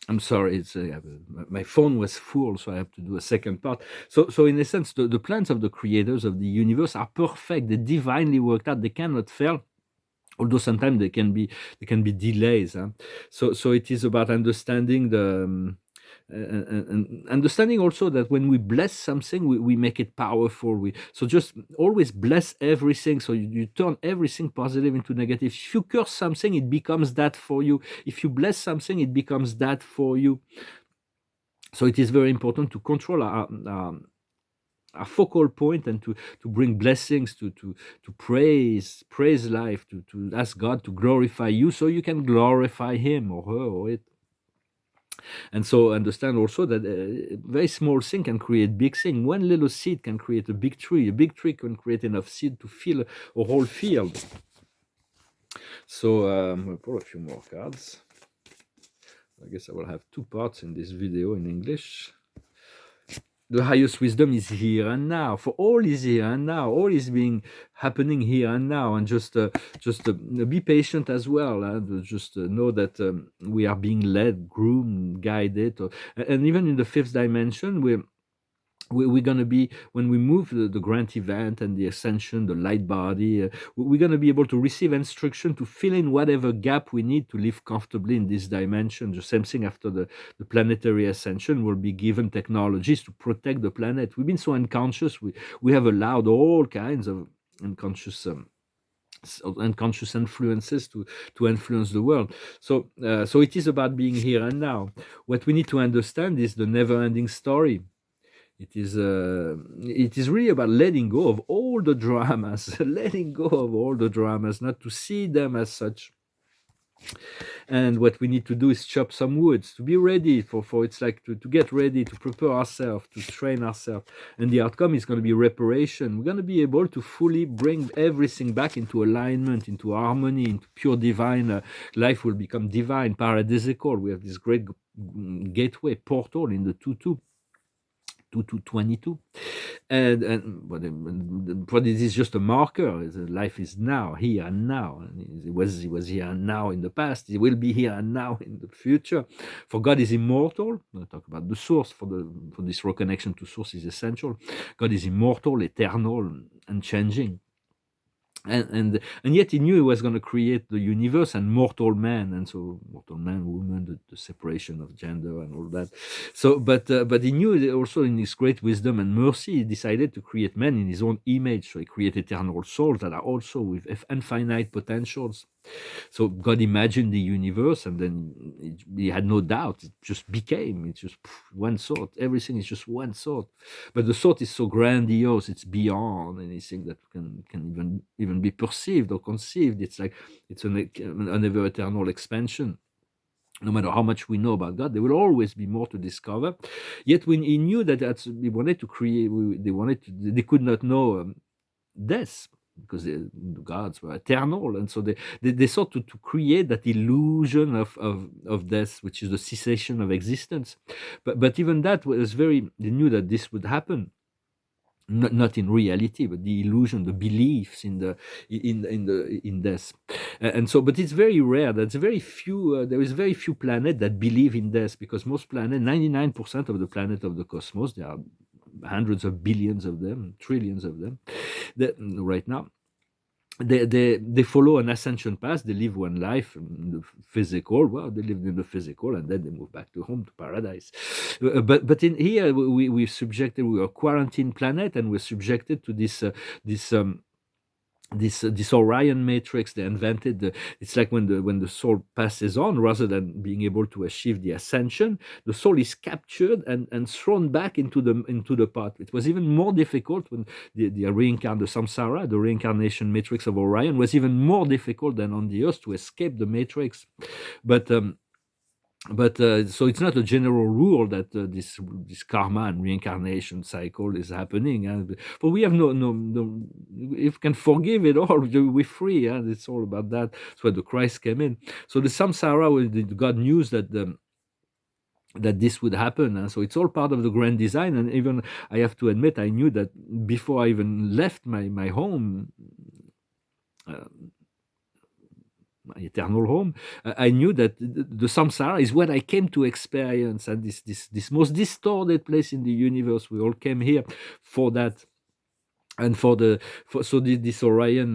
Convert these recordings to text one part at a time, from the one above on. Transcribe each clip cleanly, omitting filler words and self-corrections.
I'm sorry, it's my phone was full, so I have to do a second part. So in a sense, the plans of the creators of the universe are perfect. They're divinely worked out. They cannot fail. Although sometimes there can be delays. Huh? So it is about understanding and understanding also that when we bless something, we make it powerful. So just always bless everything. So you turn everything positive into negative. If you curse something, it becomes that for you. If you bless something, it becomes that for you. So it is very important to control our focal point and to bring blessings, to praise life, to ask God to glorify you so you can glorify him or her or it. And so understand also that a very small thing can create big thing. One little seed can create a big tree. A big tree can create enough seed to fill a whole field. So we'll pull a few more cards. I guess I will have two parts in this video in English. The highest wisdom is here and now. For all is here and now. All is being happening here and now. And just be patient as well. Just know that we are being led, groomed, guided. And even in the fifth dimension, we're going to be, when we move the grant event and the ascension, the light body, we're going to be able to receive instruction to fill in whatever gap we need to live comfortably in this dimension. The same thing after the planetary ascension. Will be given technologies to protect the planet. We've been so unconscious. We have allowed all kinds of unconscious unconscious influences to influence the world. So it is about being here and now. What we need to understand is the never-ending story. It is really about letting go of all the dramas, letting go of all the dramas, not to see them as such. And what we need to do is chop some woods to be ready for it's like to get ready, to prepare ourselves, to train ourselves. And the outcome is going to be reparation. We're going to be able to fully bring everything back into alignment, into harmony, into pure divine. Life will become divine, paradisical. We have this great gateway portal in the 22, but it is just a marker. Life is now, here and now. And it was here and now in the past. It will be here and now in the future. For God is immortal. I talk about the source. For this reconnection to source is essential. God is immortal, eternal, unchanging. And yet he knew he was going to create the universe and mortal man, and so mortal man, woman, the separation of gender and all that. So but he knew that also in his great wisdom and mercy he decided to create man in his own image. So he created eternal souls that are also with infinite potentials. So God imagined the universe, and then he had no doubt. It just became. It's just one thought. Everything is just one thought. But the thought is so grandiose. It's beyond anything that can even be perceived or conceived. It's like it's an ever eternal expansion. No matter how much we know about God, there will always be more to discover. Yet when he knew that he wanted to create, they could not know death, because the gods were eternal, and so they sought to create that illusion of death, which is the cessation of existence. But even that was they knew that this would happen. Not in reality, but the illusion, the beliefs in death, and so. But it's very rare. That's very few. There is very few planets that believe in death, because most planets, 99% of the planet of the cosmos, there are hundreds of billions of them, trillions of them, right now. They follow an ascension path. They live one life in the physical. Well, they lived in the physical, and then they move back to home, to paradise. But in here, we are a quarantine planet, and we're subjected to this this Orion matrix they invented. It's like when the soul passes on, rather than being able to achieve the ascension, the soul is captured and thrown back into the pot. It was even more difficult when the samsara, the reincarnation matrix of Orion, was even more difficult than on the earth to escape the matrix. But so it's not a general rule that this karma and reincarnation cycle is happening. But we have no. If we can forgive it all, we're free. It's all about that. That's where the Christ came in. So the samsara, God knew that this would happen, and so it's all part of the grand design. And even I have to admit, I knew that before I even left my home. my eternal home, I knew that the samsara is what I came to experience, and this most distorted place in the universe. We all came here for that. And this Orion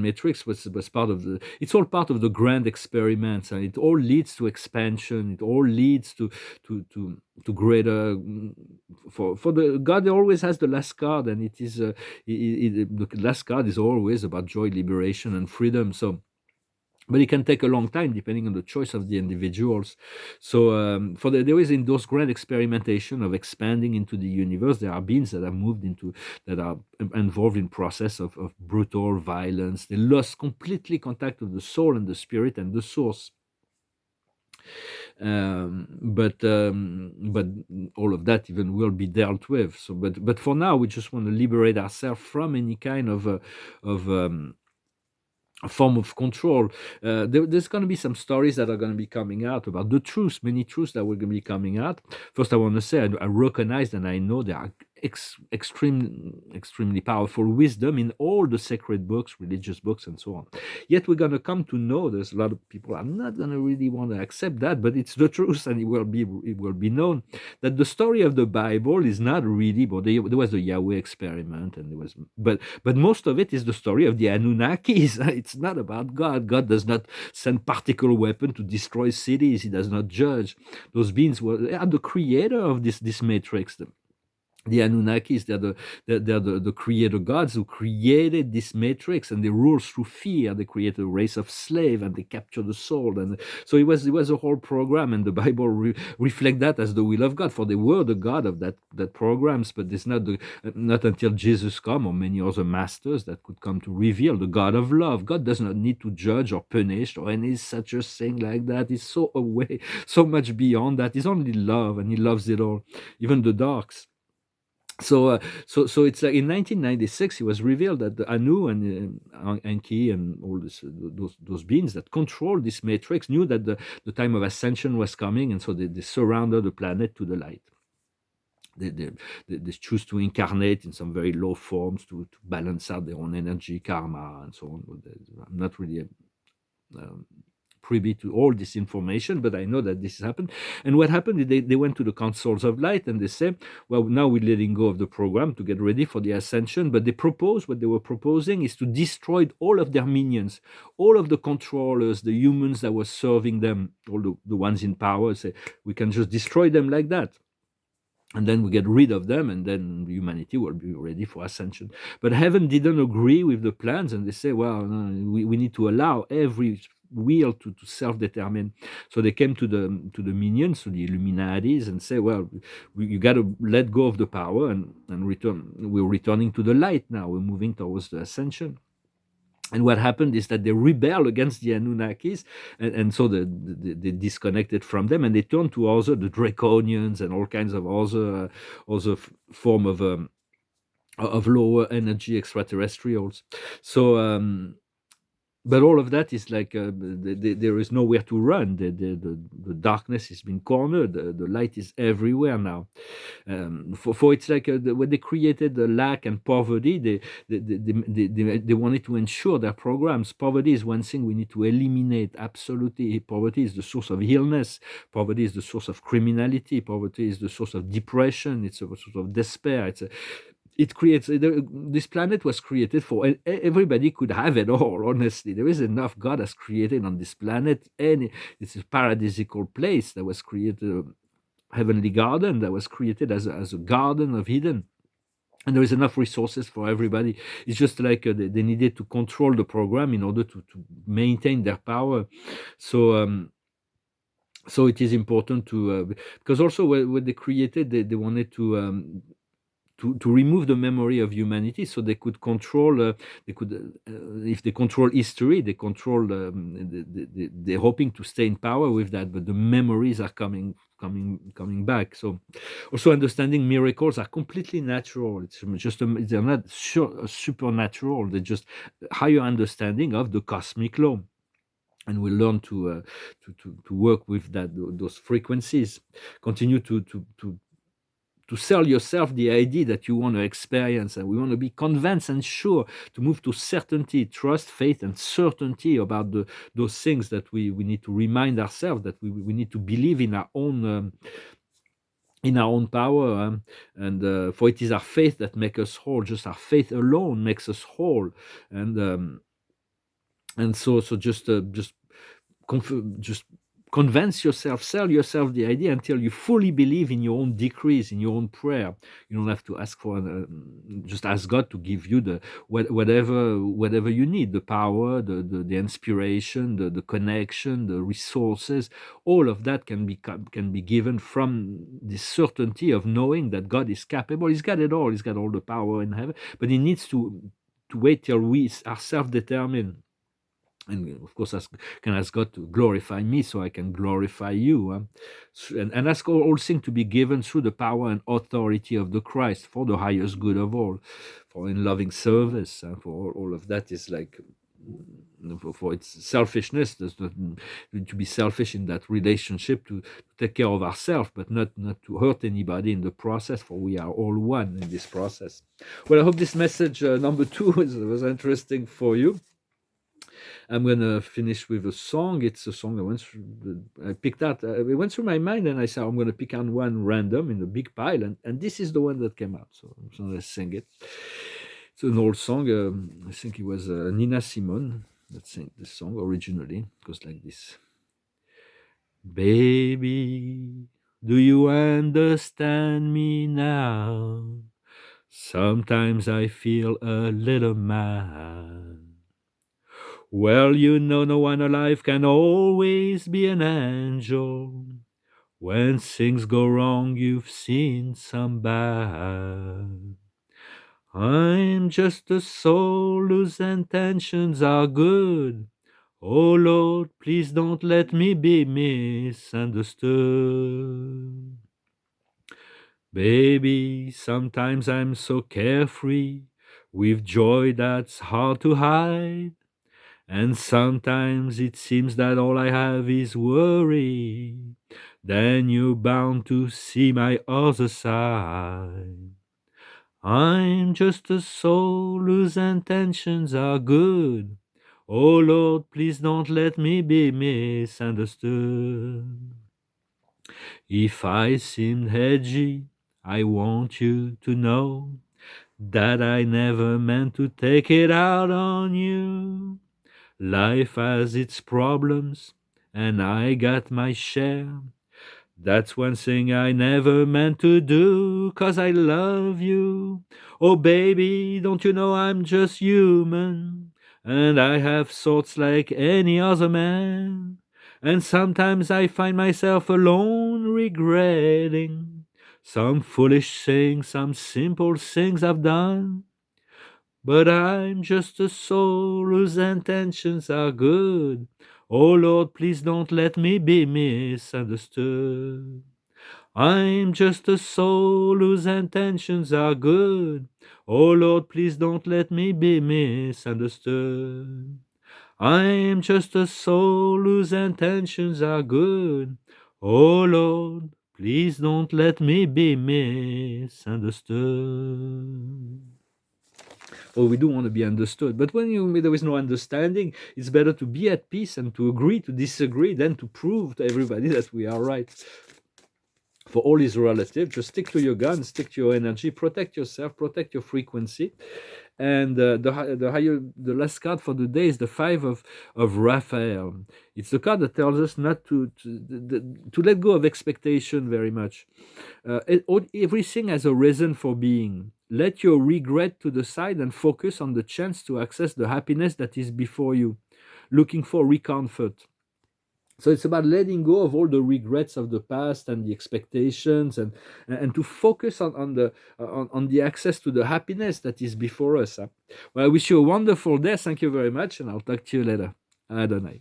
matrix was part of the. It's all part of the grand experiments, and it all leads to expansion. It all leads to greater. For the God always has the last card, and it is the last card is always about joy, liberation, and freedom. So, but it can take a long time depending on the choice of the individuals. So there is in those grand experimentation of expanding into the universe, there are beings that have moved into, that are involved in process of brutal violence. They lost completely contact with the soul and the spirit and the source. But all of that even will be dealt with. So but for now we just want to liberate ourselves from any kind of a form of control. There's going to be some stories that are going to be coming out about the truth, many truths that were going to be coming out. First, I want to say I recognize and I know there are extremely powerful wisdom in all the sacred books, religious books, and so on. Yet we're going to come to know, there's a lot of people are not going to really want to accept that, but it's the truth, and it will be known that the story of the Bible is not really. But there was the Yahweh experiment, and there was, but most of it is the story of the Anunnakis. It's not about God. God does not send particle weapon to destroy cities. He does not judge. Those beings are the creator of this matrix. The Anunnakis, they're the creator gods who created this matrix, and they rule through fear. They created a race of slave, and they capture the soul. And so it was a whole program, and the Bible reflect that as the will of God, for they were the God of that programs. But it's not until Jesus come or many other masters that could come to reveal the God of love. God does not need to judge or punish or any such a thing like that. He's so away, so much beyond that. He's only love, and he loves it all, even the darks. So it's like in 1996 it was revealed that the Anu and Enki and all those beings that control this matrix knew that the time of ascension was coming, and so they surrounded the planet to the light. They choose to incarnate in some very low forms to balance out their own energy, karma, and so on. I'm not really privy to all this information, but I know that this happened. And what happened is they went to the councils of light, and they said, well, now we're letting go of the program to get ready for the ascension. But what they were proposing is to destroy all of their minions, all of the controllers, the humans that were serving them, all the ones in power. Say, we can just destroy them like that, and then we get rid of them, and then humanity will be ready for ascension. But heaven didn't agree with the plans, and they say, well, no, we need to allow every will to self-determine. So they came to the minions, to the Illuminatis, and say, well, you got to let go of the power and return. We're returning to the light now. We're moving towards the ascension. And what happened is that they rebelled against the Anunnakis, and so they disconnected from them, and they turned to the Draconians and all kinds of other form of lower energy extraterrestrials. So but all of that is like there is nowhere to run. The darkness has been cornered. The light is everywhere now. For it's like when they created the lack and poverty, they wanted to ensure their programs. Poverty is one thing we need to eliminate. Absolutely, poverty is the source of illness. Poverty is the source of criminality. Poverty is the source of depression. It's a source of despair. It creates this planet was created for, and everybody could have it all. Honestly, there is enough. God has created on this planet, and it's a paradisical place that was created, a heavenly garden that was created as a garden of Eden. And there is enough resources for everybody. It's just like they needed to control the program in order to maintain their power. So it is important to because also when they created, they wanted to remove the memory of humanity, so they could control. If they control history, they control. They're hoping to stay in power with that, but the memories are coming coming back. So also understanding miracles are completely natural. It's just they're not supernatural. They're just higher understanding of the cosmic law, and we learn to work with those frequencies. Continue to to sell yourself the idea that you want to experience, and we want to be convinced and sure, to move to certainty, trust, faith, and certainty about those things that we need to remind ourselves that we need to believe in our own power, and for it is our faith that makes us whole. Just our faith alone makes us whole, and so just convince yourself, sell yourself the idea until you fully believe in your own decrees, in your own prayer. You don't have to ask for just ask God to give you the whatever you need, the power, the inspiration, the connection, the resources. All of that can be given from the certainty of knowing that God is capable. He's got it all. He's got all the power in heaven, but he needs to wait till we are self-determined. And of course, can ask God to glorify me so I can glorify you. And ask all things to be given through the power and authority of the Christ for the highest good of all, for in loving service, for all of that is like, for its selfishness, to be selfish in that relationship, to take care of ourselves, but not to hurt anybody in the process, for we are all one in this process. Well, I hope this message number 2 was interesting for you. I'm gonna finish with a song. It's a song I picked out. It went through my mind, and I said I'm gonna pick on one random in a big pile, and this is the one that came out. So I'm gonna sing it. It's an old song. I think it was Nina Simone that sang this song originally. It goes like this: Baby, do you understand me now? Sometimes I feel a little mad. Well, you know, no one alive can always be an angel. When things go wrong, you've seen some bad. I'm just a soul whose intentions are good. Oh Lord, please don't let me be misunderstood. Baby, sometimes I'm so carefree, with joy that's hard to hide. And sometimes it seems that all I have is worry. Then you're bound to see my other side. I'm just a soul whose intentions are good. Oh Lord, please don't let me be misunderstood. If I seemed edgy, I want you to know that I never meant to take it out on you. Life has its problems, and I got my share. That's one thing I never meant to do, 'cause I love you. Oh baby, don't you know I'm just human, and I have thoughts like any other man. And sometimes I find myself alone regretting some foolish things, some simple things I've done. But I'm just a soul whose intentions are good. Oh Lord, please don't let me be misunderstood. I'm just a soul whose intentions are good. Oh Lord, please don't let me be misunderstood. I'm just a soul whose intentions are good. Oh Lord, please don't let me be misunderstood. Oh, we do want to be understood. But when there is no understanding, it's better to be at peace and to agree to disagree than to prove to everybody that we are right. For all is relative. Just stick to your gun, stick to your energy, protect yourself, protect your frequency. And the last card for the day is the 5 of Raphael. It's the card that tells us not to let go of expectation very much. Everything has a reason for being. Let your regret to the side and focus on the chance to access the happiness that is before you, looking for recomfort. So it's about letting go of all the regrets of the past and the expectations, and to focus on the access to the happiness that is before us. Well, I wish you a wonderful day. Thank you very much, and I'll talk to you later. Adonai.